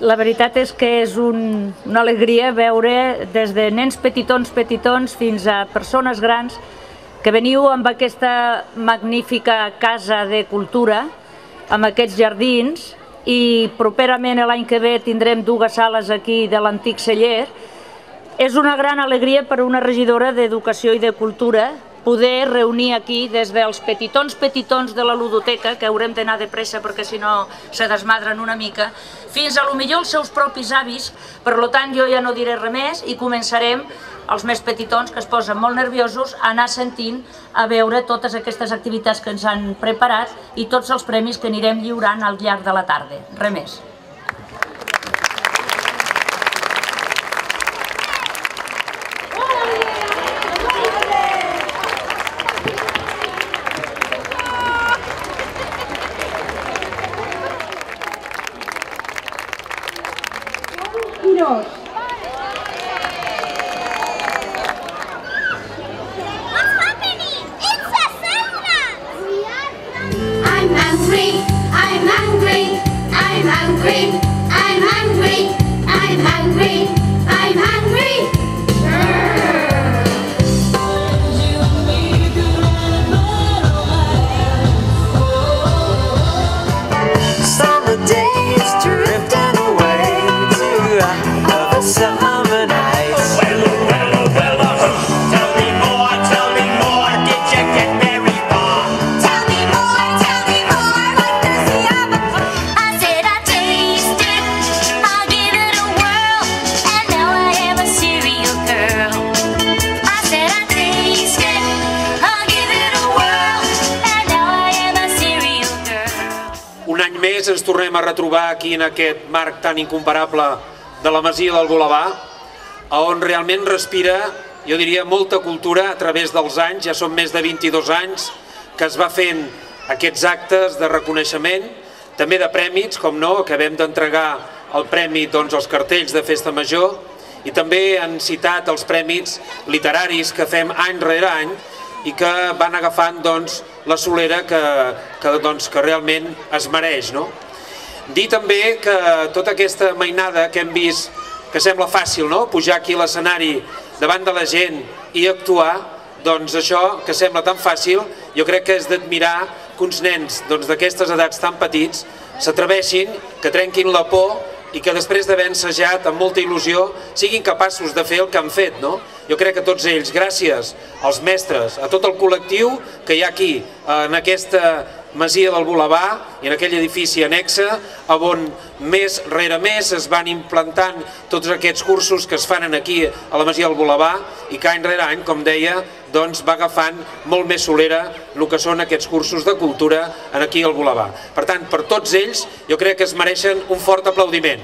La veritat és que és una alegria veure des de nens petitons fins a persones grans que veniu amb aquesta magnífica casa de cultura, amb aquests jardins, i properament l'any que ve tindrem dues sales aquí de l'antic celler. És una gran alegria per a una regidora d'Educació i de Cultura poder reunir aquí des dels petitons de la ludoteca, que haurem d'anar de pressa perquè si no se desmadren una mica, fins a lo millor els seus propis avis. Per tant, jo ja no diré res més i començarem els més petitons, que es posen molt nerviosos, a anar sentint, a veure totes aquestes activitats que ens han preparat i tots els premis que anirem lliurant al llarg de la tarda. Res més. Ens tornem a retrobar aquí en aquest marc tan incomparable de la Masia del Volabà, on realment respira, jo diria, molta cultura a través dels anys. Ja són més de 22 anys que es va fent aquests actes de reconeixement, també de prèmits, com no, acabem d'entregar el premi als cartells de Festa Major, i també han citat els prèmits literaris que fem any rere any i que van agafant la solera que realment es mereix. Dir també que tota aquesta mainada que hem vist, que sembla fàcil, pujar aquí a l'escenari davant de la gent i actuar, doncs això que sembla tan fàcil, jo crec que és d'admirar que uns nens d'aquestes edats tan petits s'atreveixin, que trenquin la por i que després d'haver ensajat amb molta il·lusió siguin capaços de fer el que han fet. Jo crec que tots ells, gràcies als mestres, a tot el col·lectiu que hi ha aquí, en aquesta Masia del Volabà i en aquell edifici annexe, on mes rere mes es van implantant tots aquests cursos que es fan aquí a la Masia del Volabà i que any rere any, com deia, va agafant molt més solera el que són aquests cursos de cultura aquí al Volabà. Per tant, per tots ells, jo crec que es mereixen un fort aplaudiment.